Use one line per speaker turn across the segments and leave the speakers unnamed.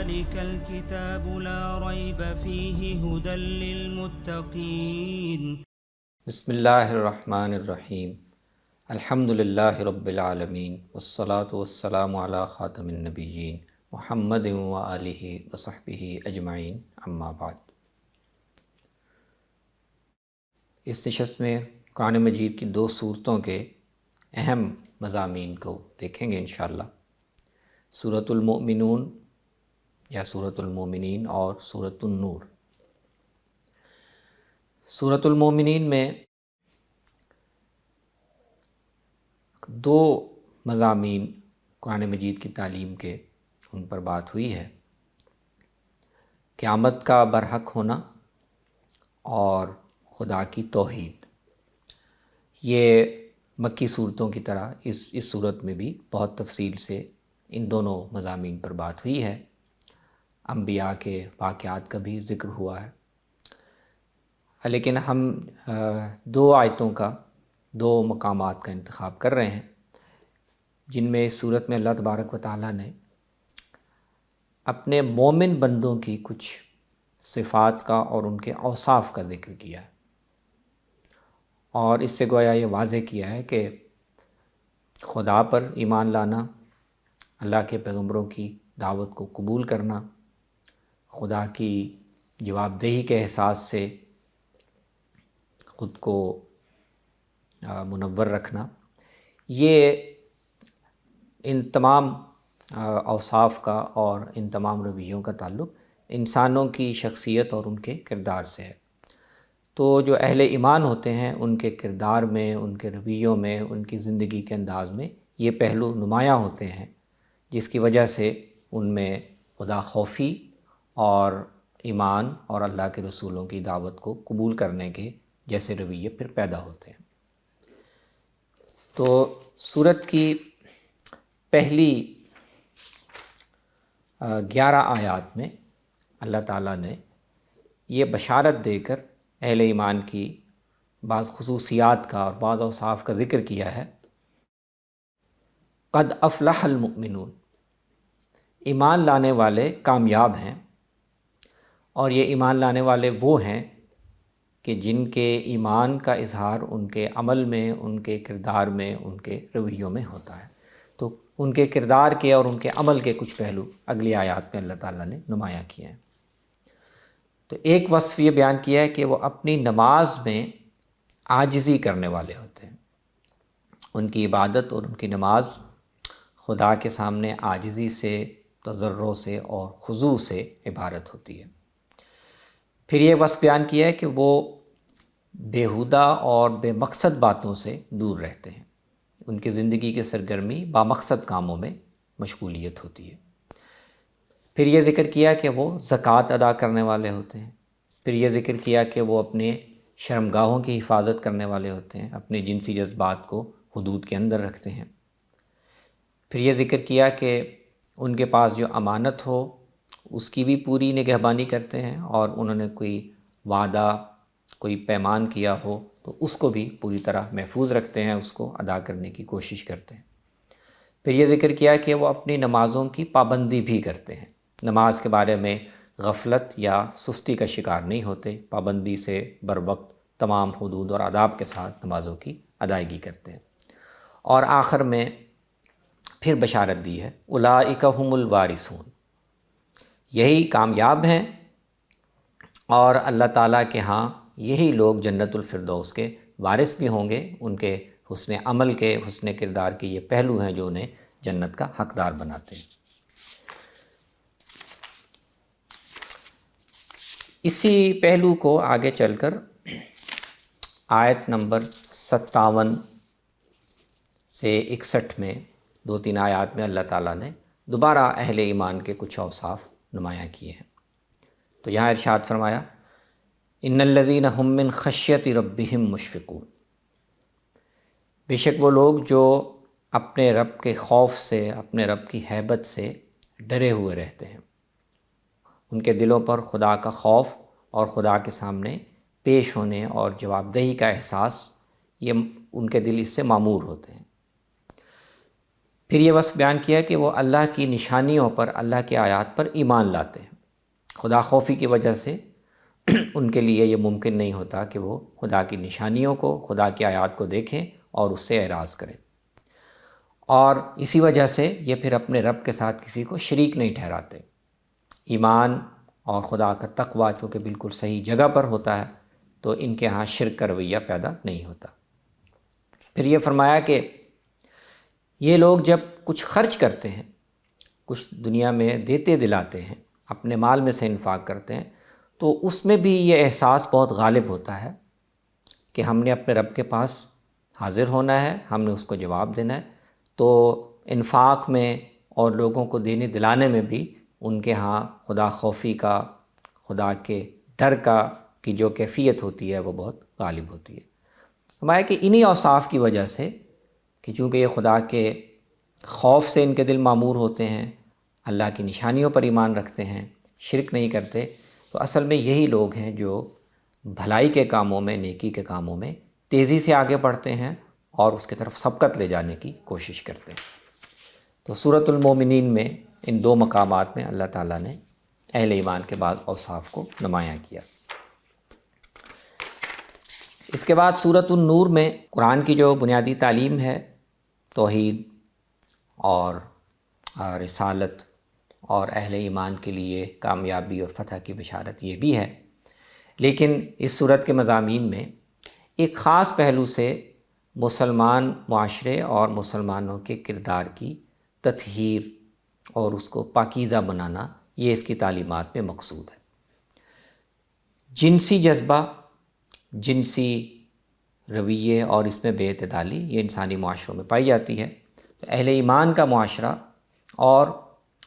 ذلك الكتاب لا ريب فيه هدى للمتقين
بسم اللہ الرحمن الرحیم الحمد للہ رب العالمین والصلاة والسلام علی خاتم النبیین محمد وآلہ وصحبہ اجمعین اما بعد۔ اس نشست میں قرآن مجید کی دو صورتوں کے اہم مضامین کو دیکھیں گے انشاءاللہ، سورۃ المؤمنون یا سورۃ المومنین اور سورۃ النور۔ سورۃ المومنین میں دو مضامین قرآن مجید کی تعلیم کے ان پر بات ہوئی ہے، قیامت کا برحق ہونا اور خدا کی توحید۔ یہ مکی صورتوں کی طرح اس صورت میں بھی بہت تفصیل سے ان دونوں مضامین پر بات ہوئی ہے۔ انبیاء کے واقعات کا بھی ذکر ہوا ہے، لیکن ہم دو آیتوں کا، دو مقامات کا انتخاب کر رہے ہیں جن میں اس صورت میں اللہ تبارک و تعالیٰ نے اپنے مومن بندوں کی کچھ صفات کا اور ان کے اوصاف کا ذکر کیا ہے، اور اس سے گویا یہ واضح کیا ہے کہ خدا پر ایمان لانا، اللہ کے پیغمبروں کی دعوت کو قبول کرنا، خدا کی جواب دہی کے احساس سے خود کو منور رکھنا، یہ ان تمام اوصاف کا اور ان تمام رویوں کا تعلق انسانوں کی شخصیت اور ان کے کردار سے ہے۔ تو جو اہل ایمان ہوتے ہیں ان کے کردار میں، ان کے رویوں میں، ان کی زندگی کے انداز میں یہ پہلو نمایاں ہوتے ہیں، جس کی وجہ سے ان میں خدا خوفی اور ایمان اور اللہ کے رسولوں کی دعوت کو قبول کرنے کے جیسے رویے پھر پیدا ہوتے ہیں۔ تو سورت کی پہلی 11 آیات میں اللہ تعالیٰ نے یہ بشارت دے کر اہل ایمان کی بعض خصوصیات کا اور بعض اوصاف کا ذکر کیا ہے۔ قد افلح المؤمنون، ایمان لانے والے کامیاب ہیں، اور یہ ایمان لانے والے وہ ہیں کہ جن کے ایمان کا اظہار ان کے عمل میں، ان کے کردار میں، ان کے رویوں میں ہوتا ہے۔ تو ان کے کردار کے اور ان کے عمل کے کچھ پہلو اگلی آیات میں اللہ تعالیٰ نے نمایاں کیے ہیں۔ تو ایک وصف یہ بیان کیا ہے کہ وہ اپنی نماز میں عاجزی کرنے والے ہوتے ہیں۔ ان کی عبادت اور ان کی نماز خدا کے سامنے عاجزی سے، تضرع سے اور خضوع سے عبارت ہوتی ہے۔ پھر یہ وصف بیان کیا ہے کہ وہ بیہودہ اور بے مقصد باتوں سے دور رہتے ہیں، ان کی زندگی کی سرگرمی بامقصد کاموں میں مشغولیت ہوتی ہے۔ پھر یہ ذکر کیا کہ وہ زکوٰۃ ادا کرنے والے ہوتے ہیں۔ پھر یہ ذکر کیا کہ وہ اپنے شرمگاہوں کی حفاظت کرنے والے ہوتے ہیں، اپنے جنسی جذبات کو حدود کے اندر رکھتے ہیں۔ پھر یہ ذکر کیا کہ ان کے پاس جو امانت ہو اس کی بھی پوری نگہبانی کرتے ہیں، اور انہوں نے کوئی وعدہ، کوئی پیمان کیا ہو تو اس کو بھی پوری طرح محفوظ رکھتے ہیں، اس کو ادا کرنے کی کوشش کرتے ہیں۔ پھر یہ ذکر کیا کہ وہ اپنی نمازوں کی پابندی بھی کرتے ہیں، نماز کے بارے میں غفلت یا سستی کا شکار نہیں ہوتے، پابندی سے بر وقت تمام حدود اور آداب کے ساتھ نمازوں کی ادائیگی کرتے ہیں۔ اور آخر میں پھر بشارت دی ہے، اولئک ھم الوارثون، یہی کامیاب ہیں، اور اللہ تعالیٰ کے ہاں یہی لوگ جنت الفردوس کے وارث بھی ہوں گے۔ ان کے حسن عمل کے، حسن کردار کے یہ پہلو ہیں جو انہیں جنت کا حقدار بناتے ہیں۔ اسی پہلو کو آگے چل کر آیت نمبر 57 سے 61 میں، 2-3 آیات میں اللہ تعالیٰ نے دوبارہ اہل ایمان کے کچھ اوصاف نمایاں کیے ہیں۔ تو یہاں ارشاد فرمایا، ان الذین ھم من خشیۃ ربہم مشفقون، بے شک وہ لوگ جو اپنے رب کے خوف سے، اپنے رب کی ہیبت سے ڈرے ہوئے رہتے ہیں، ان کے دلوں پر خدا کا خوف اور خدا کے سامنے پیش ہونے اور جواب دہی کا احساس، یہ ان کے دل اس سے معمور ہوتے ہیں۔ پھر یہ وصف بیان کیا کہ وہ اللہ کی نشانیوں پر، اللہ کی آیات پر ایمان لاتے ہیں۔ خدا خوفی کی وجہ سے ان کے لیے یہ ممکن نہیں ہوتا کہ وہ خدا کی نشانیوں کو، خدا کی آیات کو دیکھیں اور اس سے اعراض کریں، اور اسی وجہ سے یہ پھر اپنے رب کے ساتھ کسی کو شریک نہیں ٹھہراتے۔ ایمان اور خدا کا تقویٰ چونکہ بالکل صحیح جگہ پر ہوتا ہے تو ان کے ہاں شرک کا رویہ پیدا نہیں ہوتا۔ پھر یہ فرمایا کہ یہ لوگ جب کچھ خرچ کرتے ہیں، کچھ دنیا میں دیتے دلاتے ہیں، اپنے مال میں سے انفاق کرتے ہیں، تو اس میں بھی یہ احساس بہت غالب ہوتا ہے کہ ہم نے اپنے رب کے پاس حاضر ہونا ہے، ہم نے اس کو جواب دینا ہے۔ تو انفاق میں اور لوگوں کو دینے دلانے میں بھی ان کے ہاں خدا خوفی کا، خدا کے ڈر کا کی جو کیفیت ہوتی ہے وہ بہت غالب ہوتی ہے۔ ہمارا کہ انہی اوصاف کی وجہ سے کہ چونکہ یہ خدا کے خوف سے ان کے دل معمور ہوتے ہیں، اللہ کی نشانیوں پر ایمان رکھتے ہیں، شرک نہیں کرتے، تو اصل میں یہی لوگ ہیں جو بھلائی کے کاموں میں، نیکی کے کاموں میں تیزی سے آگے بڑھتے ہیں اور اس کی طرف سبقت لے جانے کی کوشش کرتے ہیں۔ تو سورۃ المومنین میں ان دو مقامات میں اللہ تعالیٰ نے اہل ایمان کے بعد اوصاف کو نمایاں کیا۔ اس کے بعد سورۃ النور میں قرآن کی جو بنیادی تعلیم ہے، توحید اور رسالت اور اہل ایمان کے لیے کامیابی اور فتح کی بشارت یہ بھی ہے، لیکن اس صورت کے مضامین میں ایک خاص پہلو سے مسلمان معاشرے اور مسلمانوں کے کردار کی تطہیر اور اس کو پاکیزہ بنانا، یہ اس کی تعلیمات میں مقصود ہے۔ جنسی جذبہ، جنسی رویے اور اس میں بے اعتدالی یہ انسانی معاشروں میں پائی جاتی ہے۔ تو اہل ایمان کا معاشرہ اور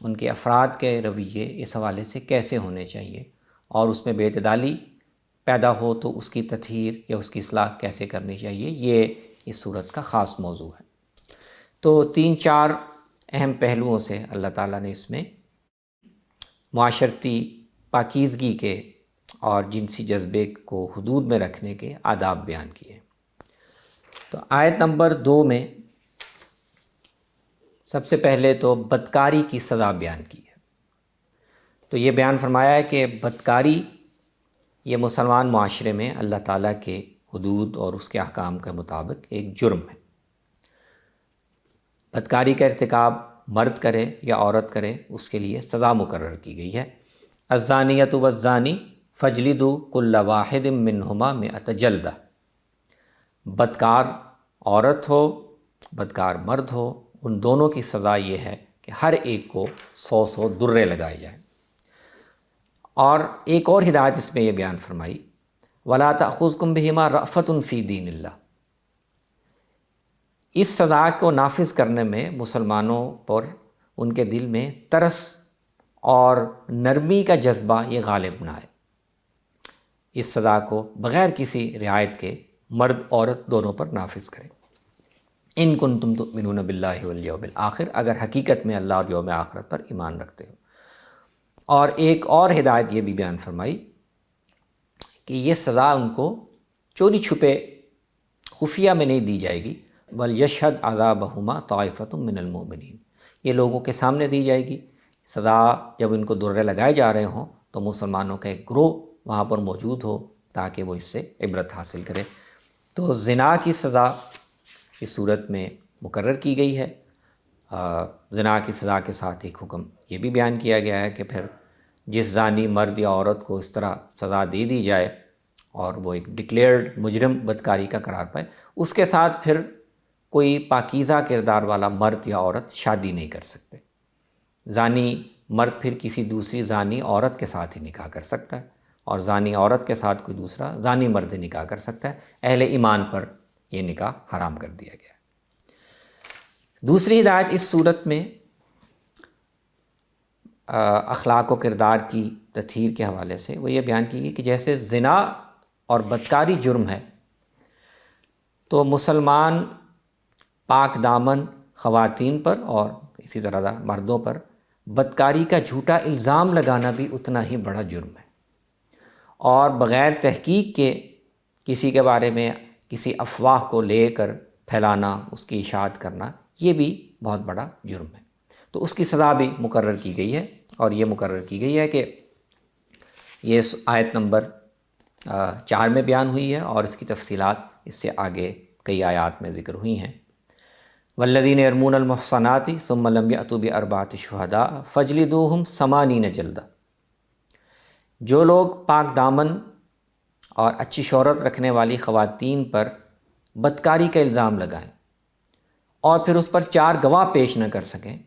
ان کے افراد کے رویے اس حوالے سے کیسے ہونے چاہیے، اور اس میں بے اعتدالی پیدا ہو تو اس کی تطہیر یا اس کی اصلاح کیسے کرنی چاہیے، یہ اس صورت کا خاص موضوع ہے۔ تو 3-4 اہم پہلوؤں سے اللہ تعالیٰ نے اس میں معاشرتی پاکیزگی کے اور جنسی جذبے کو حدود میں رکھنے کے آداب بیان کیے۔ تو آیت نمبر 2 میں سب سے پہلے تو بدکاری کی سزا بیان کی ہے۔ تو یہ بیان فرمایا ہے کہ بدکاری یہ مسلمان معاشرے میں اللہ تعالیٰ کے حدود اور اس کے احکام کے مطابق ایک جرم ہے۔ بدکاری کا ارتکاب مرد کرے یا عورت کرے اس کے لیے سزا مقرر کی گئی ہے۔ الزانیۃ والزانی فاجلدوا کل واحد منہما 100 جلدہ۔ بدکار عورت ہو، بدکار مرد ہو، ان دونوں کی سزا یہ ہے کہ ہر ایک کو 100 درے لگائے جائیں۔ اور ایک اور ہدایت اس میں یہ بیان فرمائی، وَلَا تَأْخُذْكُمْ بِهِمَا رَأْفَةٌ فِي دِينِ اللَّهِ۔ اس سزا کو نافذ کرنے میں مسلمانوں پر ان کے دل میں ترس اور نرمی کا جذبہ یہ غالب نہ آئے، اس سزا کو بغیر کسی رعایت کے مرد عورت دونوں پر نافذ کریں۔ ان کنتم تؤمنون باللہ والیوم الآخر، اگر حقیقت میں اللہ اور یوم آخرت پر ایمان رکھتے ہو۔ اور ایک اور ہدایت یہ بھی بیان فرمائی کہ یہ سزا ان کو چوری چھپے خفیہ میں نہیں دی جائے گی، وَلْيَشْهَدْ عَذَابَهُمَا طَائِفَةٌ مِّنَ الْمُؤْمِنِينَ، یہ لوگوں کے سامنے دی جائے گی۔ سزا جب ان کو درے لگائے جا رہے ہوں تو مسلمانوں کا ایک گروہ وہاں پر موجود ہو تاکہ وہ اس سے عبرت حاصل کرے۔ تو زنا کی سزا اس صورت میں مقرر کی گئی ہے۔ زنا کی سزا کے ساتھ ایک حکم یہ بھی بیان کیا گیا ہے کہ پھر جس زانی مرد یا عورت کو اس طرح سزا دے دی جائے اور وہ ایک ڈکلیئرڈ مجرم بدکاری کا قرار پائے، اس کے ساتھ پھر کوئی پاکیزہ کردار والا مرد یا عورت شادی نہیں کر سکتے۔ زانی مرد پھر کسی دوسری زانی عورت کے ساتھ ہی نکاح کر سکتا ہے، اور زانی عورت کے ساتھ کوئی دوسرا زانی مرد نکاح کر سکتا ہے۔ اہل ایمان پر یہ نکاح حرام کر دیا گیا ہے۔ دوسری ہدایت اس صورت میں اخلاق و کردار کی تطہیر کے حوالے سے وہ یہ بیان کی گئی کہ جیسے زنا اور بدکاری جرم ہے، تو مسلمان پاک دامن خواتین پر اور اسی طرح مردوں پر بدکاری کا جھوٹا الزام لگانا بھی اتنا ہی بڑا جرم ہے، اور بغیر تحقیق کے کسی کے بارے میں کسی افواہ کو لے کر پھیلانا، اس کی اشاعت کرنا، یہ بھی بہت بڑا جرم ہے، تو اس کی سزا بھی مقرر کی گئی ہے، اور یہ مقرر کی گئی ہے کہ یہ آیت نمبر 4 میں بیان ہوئی ہے، اور اس کی تفصیلات اس سے آگے کئی آیات میں ذکر ہوئی ہیں۔ والذین یرمون المحصنات ثم لم یأتوا بأربعۃ شہداء فاجلدوہم 80 جلدہ، جو لوگ پاک دامن اور اچھی شہرت رکھنے والی خواتین پر بدکاری کا الزام لگائیں اور پھر اس پر 4 گواہ پیش نہ کر سکیں،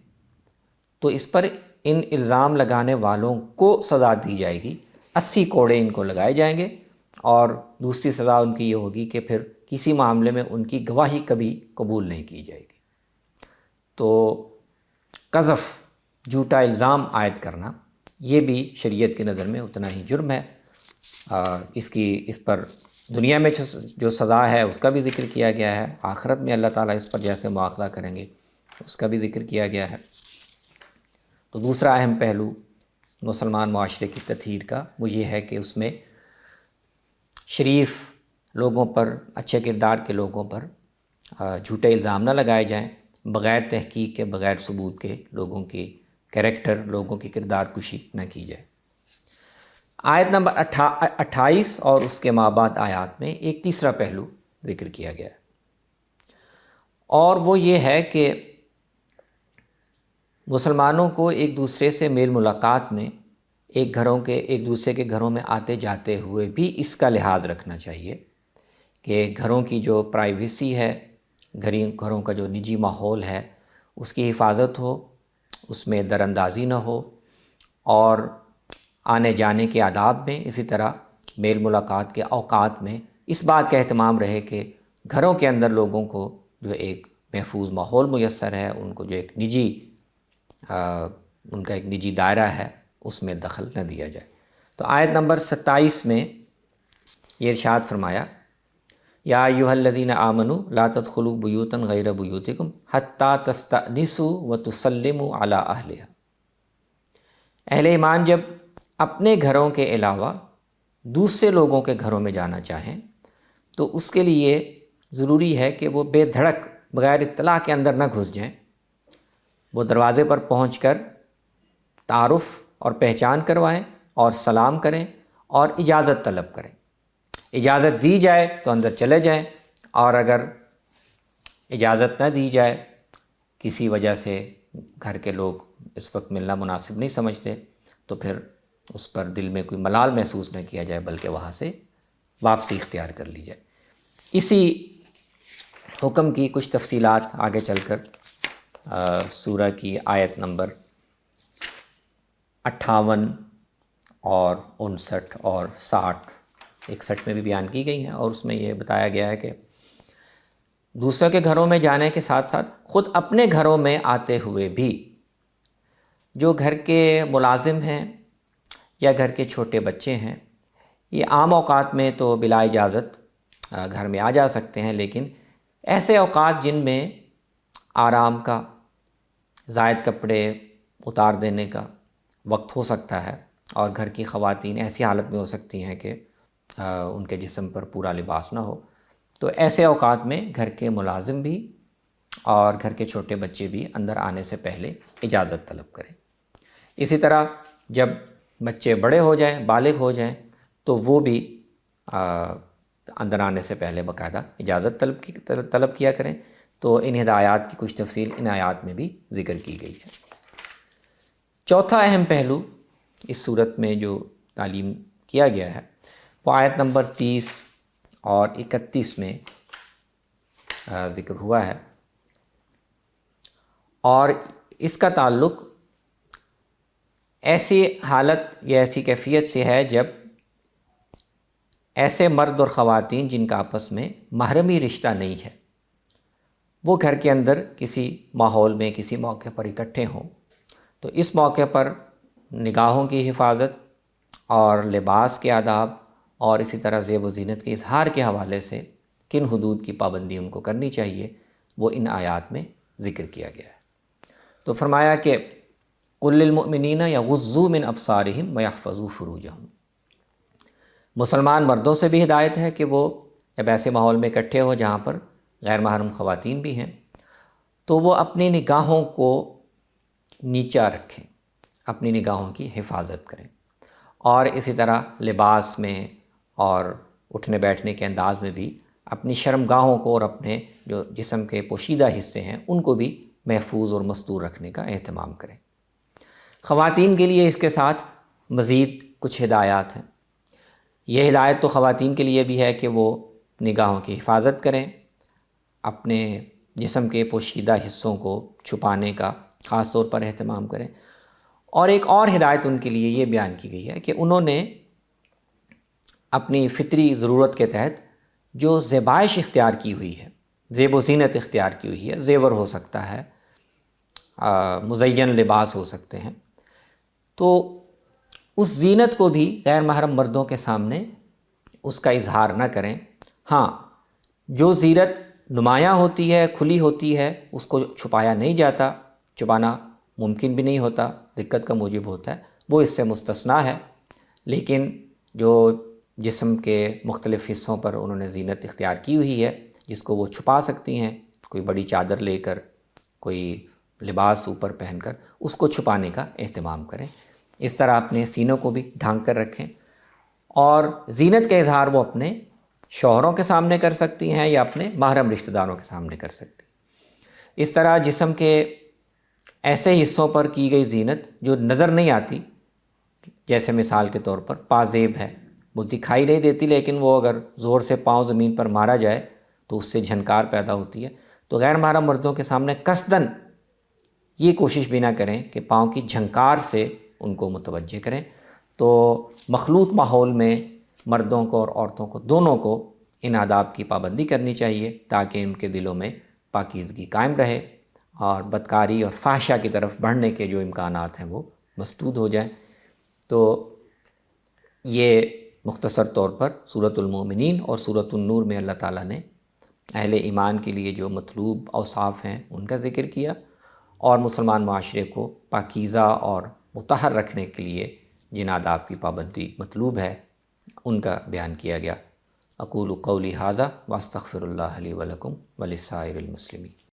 تو اس پر ان الزام لگانے والوں کو سزا دی جائے گی، 80 کوڑے ان کو لگائے جائیں گے، اور دوسری سزا ان کی یہ ہوگی کہ پھر کسی معاملے میں ان کی گواہی کبھی قبول نہیں کی جائے گی۔ تو قذف، جھوٹا الزام عائد کرنا، یہ بھی شریعت کی نظر میں اتنا ہی جرم ہے۔ اس پر دنیا میں جو سزا ہے اس کا بھی ذکر کیا گیا ہے، آخرت میں اللہ تعالیٰ اس پر جیسے مواخذہ کریں گے اس کا بھی ذکر کیا گیا ہے۔ تو دوسرا اہم پہلو مسلمان معاشرے کی تطہیر کا وہ یہ ہے کہ اس میں شریف لوگوں پر، اچھے کردار کے لوگوں پر جھوٹے الزام نہ لگائے جائیں، بغیر تحقیق کے، بغیر ثبوت کے لوگوں کی کریکٹر، لوگوں کی کردار کشی نہ کی جائے۔ آیت نمبر 28 اور اس کے مابعد آیات میں ایک تیسرا پہلو ذکر کیا گیا ہے، اور وہ یہ ہے کہ مسلمانوں کو ایک دوسرے سے میل ملاقات میں ایک دوسرے کے گھروں میں آتے جاتے ہوئے بھی اس کا لحاظ رکھنا چاہیے کہ گھروں کی جو پرائیویسی ہے، گھروں کا جو نجی ماحول ہے، اس کی حفاظت ہو، اس میں دراندازی نہ ہو، اور آنے جانے کے آداب میں، اسی طرح میل ملاقات کے اوقات میں اس بات کا اہتمام رہے کہ گھروں کے اندر لوگوں کو جو ایک محفوظ ماحول میسر ہے، ان کو جو ایک ان کا ایک نجی دائرہ ہے، اس میں دخل نہ دیا جائے۔ تو آیت نمبر 27 میں یہ ارشاد فرمایا، یا ایھا الذین آمنوا لا تدخلوا بیوتا غیر بیوتکم حتی تستأنسوا وتسلموا علی اہلہا، اہل ایمان جب اپنے گھروں کے علاوہ دوسرے لوگوں کے گھروں میں جانا چاہیں تو اس کے لیے ضروری ہے کہ وہ بے دھڑک، بغیر اطلاع کے اندر نہ گھس جائیں، وہ دروازے پر پہنچ کر تعارف اور پہچان کروائیں اور سلام کریں اور اجازت طلب کریں۔ اجازت دی جائے تو اندر چلے جائیں، اور اگر اجازت نہ دی جائے، کسی وجہ سے گھر کے لوگ اس وقت ملنا مناسب نہیں سمجھتے، تو پھر اس پر دل میں کوئی ملال محسوس نہ کیا جائے، بلکہ وہاں سے واپسی اختیار کر لی جائے۔ اسی حکم کی کچھ تفصیلات آگے چل کر سورہ کی آیت نمبر 58 اور 59 اور 60، 61 میں بھی بیان کی گئی ہیں، اور اس میں یہ بتایا گیا ہے کہ دوسروں کے گھروں میں جانے کے ساتھ ساتھ خود اپنے گھروں میں آتے ہوئے بھی جو گھر کے ملازم ہیں یا گھر کے چھوٹے بچے ہیں، یہ عام اوقات میں تو بلا اجازت گھر میں آ جا سکتے ہیں، لیکن ایسے اوقات جن میں آرام کا، زائد کپڑے اتار دینے کا وقت ہو سکتا ہے، اور گھر کی خواتین ایسی حالت میں ہو سکتی ہیں کہ ان کے جسم پر پورا لباس نہ ہو، تو ایسے اوقات میں گھر کے ملازم بھی اور گھر کے چھوٹے بچے بھی اندر آنے سے پہلے اجازت طلب کریں۔ اسی طرح جب بچے بڑے ہو جائیں، بالغ ہو جائیں، تو وہ بھی اندر آنے سے پہلے باقاعدہ اجازت طلب کیا کریں۔ تو ان ہدایات کی کچھ تفصیل ان آیات میں بھی ذکر کی گئی ہے۔ چوتھا اہم پہلو اس صورت میں جو تعلیم کیا گیا ہے وہ آیت نمبر 30 اور 31 میں ذکر ہوا ہے، اور اس کا تعلق ایسی حالت یا ایسی کیفیت سے ہے جب ایسے مرد اور خواتین جن کا آپس میں محرمی رشتہ نہیں ہے، وہ گھر کے اندر کسی ماحول میں کسی موقع پر اکٹھے ہوں، تو اس موقع پر نگاہوں کی حفاظت اور لباس کے آداب اور اسی طرح زیب و زینت کے اظہار کے حوالے سے کن حدود کی پابندی ان کو کرنی چاہیے، وہ ان آیات میں ذکر کیا گیا ہے۔ تو فرمایا کہ قُل لِّلْمُؤْمِنِينَ يَغُضُّوا مِنْ أَبْصَارِهِمْ وَيَحْفَظُوا فُرُوجَهُمْ، مسلمان مردوں سے بھی ہدایت ہے کہ وہ جب ایسے ماحول میں اکٹھے ہو جہاں پر غیر محرم خواتین بھی ہیں، تو وہ اپنی نگاہوں کو نیچا رکھیں، اپنی نگاہوں کی حفاظت کریں، اور اسی طرح لباس میں اور اٹھنے بیٹھنے کے انداز میں بھی اپنی شرمگاہوں کو اور اپنے جو جسم کے پوشیدہ حصے ہیں ان کو بھی محفوظ اور مستور رکھنے کا اہتمام کریں۔ خواتین کے لیے اس کے ساتھ مزید کچھ ہدایات ہیں۔ یہ ہدایت تو خواتین کے لیے بھی ہے کہ وہ نگاہوں کی حفاظت کریں، اپنے جسم کے پوشیدہ حصوں کو چھپانے کا خاص طور پر اہتمام کریں، اور ایک اور ہدایت ان کے لیے یہ بیان کی گئی ہے کہ انہوں نے اپنی فطری ضرورت کے تحت جو زیبائش اختیار کی ہوئی ہے، زیب و زینت اختیار کی ہوئی ہے، زیور ہو سکتا ہے، مزین لباس ہو سکتے ہیں، تو اس زینت کو بھی غیر محرم مردوں کے سامنے اس کا اظہار نہ کریں۔ ہاں، جو زینت نمایاں ہوتی ہے، کھلی ہوتی ہے، اس کو چھپایا نہیں جاتا، چھپانا ممکن بھی نہیں ہوتا، دقت کا موجب ہوتا ہے، وہ اس سے مستثنیٰ ہے۔ لیکن جو جسم کے مختلف حصوں پر انہوں نے زینت اختیار کی ہوئی ہے جس کو وہ چھپا سکتی ہیں، کوئی بڑی چادر لے کر، کوئی لباس اوپر پہن کر، اس کو چھپانے کا اہتمام کریں۔ اس طرح اپنے سینوں کو بھی ڈھانک کر رکھیں، اور زینت کا اظہار وہ اپنے شوہروں کے سامنے کر سکتی ہیں یا اپنے محرم رشتہ داروں کے سامنے کر سکتی ہیں۔ اس طرح جسم کے ایسے حصوں پر کی گئی زینت جو نظر نہیں آتی، جیسے مثال کے طور پر پازیب ہے، وہ دکھائی نہیں دیتی، لیکن وہ اگر زور سے پاؤں زمین پر مارا جائے تو اس سے جھنکار پیدا ہوتی ہے، تو غیر محرم مردوں کے سامنے قصداً یہ کوشش بھی نہ کریں کہ پاؤں کی جھنکار سے ان کو متوجہ کریں۔ تو مخلوط ماحول میں مردوں کو اور عورتوں کو دونوں کو ان آداب کی پابندی کرنی چاہیے تاکہ ان کے دلوں میں پاکیزگی قائم رہے اور بدکاری اور فحشہ کی طرف بڑھنے کے جو امکانات ہیں وہ مسدود ہو جائیں۔ تو یہ مختصر طور پر سورۃ المومنین اور سورۃ النور میں اللہ تعالیٰ نے اہل ایمان کے لیے جو مطلوب اوصاف ہیں ان کا ذکر کیا، اور مسلمان معاشرے کو پاکیزہ اور مطہر رکھنے کے لیے جن آداب کی پابندی مطلوب ہے ان کا بیان کیا گیا۔ اقول قولی ھذا واستغفر اللہ لی ولکم ولسائر المسلمین۔